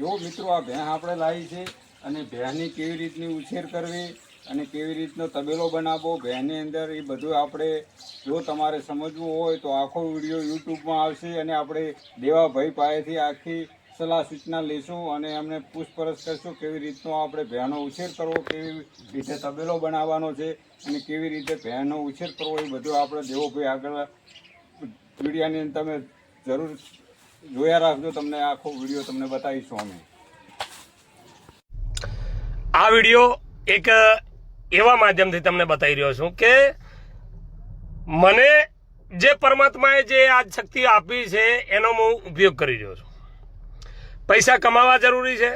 જો મિત્રો આ ભેંસ આપણે લાવી છે અને ભેંસની કેવી રીતની ઉછેર કરવી અને કેવી રીતનો તબેલો બનાવવો ભેંસની અંદર એ બધું આપણે જો તમારે સમજવું હોય તો આખો વિડીયો યુટ્યુબમાં આવશે અને આપણે દેવાભાઈ પાસેથી આખી સલાહ સૂચના લઈશું અને એમને પૂછપરછ કરશું કેવી રીતનો આપણે ભેંસનો ઉછેર કરવો, કેવી રીતે તબેલો બનાવવાનો છે અને કેવી રીતે ભેંસનો ઉછેર કરવો એ બધું આપણે દેવાભાઈ આગળ વિડીયાની અંદર તમે જરૂર જોયા રાખજો. તમને આખો વિડીયો તમને બતાવીશું અમે. આ વિડીયો એક એવા માધ્યમથી તમને બતાવી રહ્યો છું કે મને જે પરમાત્માએ જે આજ શક્તિ આપી છે એનો હું ઉપયોગ કરી રહ્યો છું. પૈસા કમાવા જરૂરી છે,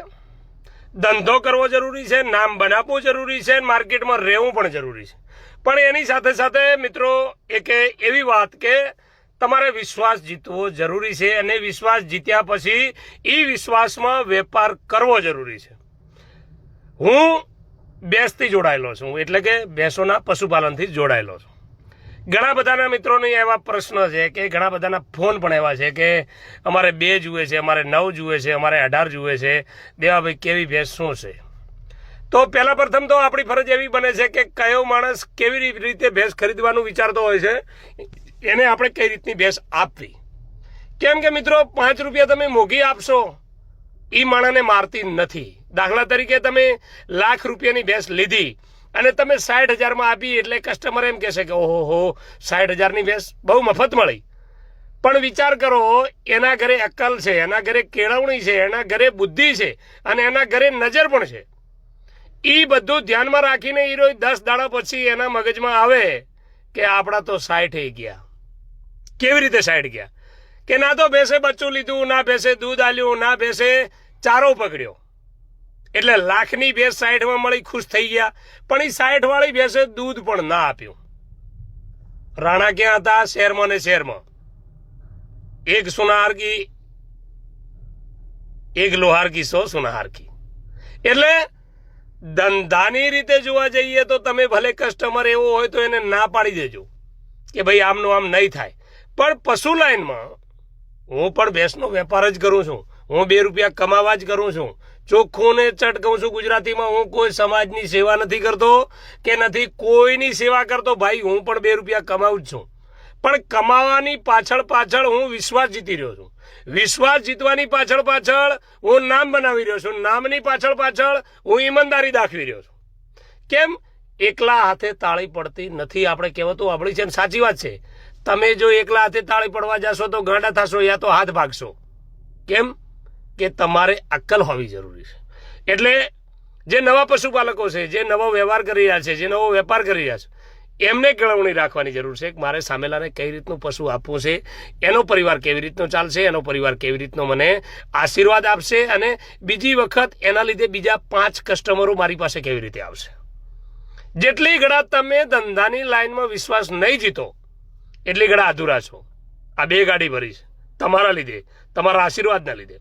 ધંધો કરવો જરૂરી છે, નામ બનાવવું જરૂરી છે, માર્કેટમાં રહેવું પણ જરૂરી છે. પણ એની સાથે સાથે મિત્રો એક એવી વાત કે તમારે વિશ્વાસ જીતવો જરૂરી છે અને વિશ્વાસ જીત્યા પછી એ વિશ્વાસમાં વેપાર કરવો જરૂરી છે. હું ભેંસથી જોડાયેલો છું, એટલે કે ભેંસોના પશુપાલનથી જોડાયેલો છું. ઘણા બધાના મિત્રોને એવા પ્રશ્ન છે કે ઘણા બધાના ફોન પણ એવા છે કે અમારે 2 જુએ છે, અમારે 9 જુએ છે, અમારે 18 જુએ છે. દેવાભાઈ કેવી ભેંસ શું છે? તો પહેલા પ્રથમ તો આપણી ફરજ એવી બને છે કે કયો માણસ કેવી રીતે ભેંસ ખરીદવાનું વિચારતો હોય છે એને આપણે કઈ રીતની ભેંસ આપવી. કેમ કે મિત્રો 5 રૂપિયા તમે મોંઘી આપશો એ માણસને મારતી નથી. દાખલા તરીકે તમે લાખ રૂપિયાની ભેંસ લીધી અને તમે 60,000માં આપી એટલે કસ્ટમર એમ કહેશે કે ઓહો 60,000ની ભેંસ બહુ મફત મળી. પણ વિચાર કરો, એના ઘરે અક્કલ છે, એના ઘરે કેળવણી છે, એના ઘરે બુદ્ધિ છે અને એના ઘરે નજર પણ છે. એ બધું ધ્યાનમાં રાખીને એ રોજ 10 દાડા પછી એના મગજમાં આવે કે આપણા તો 60 ગયા. કેવી રીતે 60 ગયા? કે ના તો ભેંસે બચ્ચું લીધું, ના ભેંસે દૂધ આલ્યું, ના ભેંસે ચારો પકડ્યો. એટલે લાખની ભેંસ 60માં મળી, ખુશ થઈ ગયા. પણ એ 60 વાળી ભેંસે દૂધ પણ ના આપ્યું. રાણા ક્યાં હતા? શહેરમાં ને શહેરમાં. એક સુનાહાર કી, એક લોહાર કી 100 સુનાહાર કી. એટલે ધંધાની રીતે જોવા જઈએ તો તમે ભલે કસ્ટમર એવો હોય તો એને ના પાડી દેજો કે ભાઈ આમનું આમ નહીં થાય. પણ પશુ લાઈનમાં હું પણ ભેંસનો વેપાર જ કરું છું. હું 2 રૂપિયા કમાવા જ કરું છું. ચોખ્ખું ને ચટ કહું છું ગુજરાતીમાં, હું કોઈ સમાજની સેવા નથી કરતો કે નથી કોઈની સેવા કરતો. ભાઈ હું પણ 2 રૂપિયા કમાવું જ છું. પણ કમાવાની પાછળ હું વિશ્વાસ જીતી રહ્યો છું. વિશ્વાસ જીતવાની પાછળ હું નામ બનાવી રહ્યો છું. નામની પાછળ હું ઈમાનદારી દાખવી રહ્યો છું. કેમ? એકલા હાથે તાળી પડતી નથી. આપણે કહેવતો આપણી છે, સાચી વાત છે. તમે જો એકલા હાથે તાળી પડવા જશો તો ગાંડા થશો યા તો હાથ ભાગશો. કેમ? કે તમારે અક્કલ હોવી જરૂરી છે. એટલે જે નવા પશુપાલકો છે, જે નવો વ્યવહાર કરી રહ્યા છે, જે નવો વેપાર કરી રહ્યા છે, એમને કેળવણી રાખવાની જરૂર છે. મારે સામેલાને કઈ રીતનું પશુ આપવું છે, એનો પરિવાર કેવી રીતનો ચાલશે, એનો પરિવાર કેવી રીતનો મને આશીર્વાદ આપશે અને બીજી વખત એના લીધે બીજા 5 કસ્ટમરો મારી પાસે કેવી રીતે આવશે. જેટલી ઘડા તમે ધંધાની લાઈનમાં વિશ્વાસ નહીં જીતો એટલી ઘડા અધૂરા છો. આ 2 ગાડી ભરી છે તમારા લીધે, તમારા આશીર્વાદના લીધે.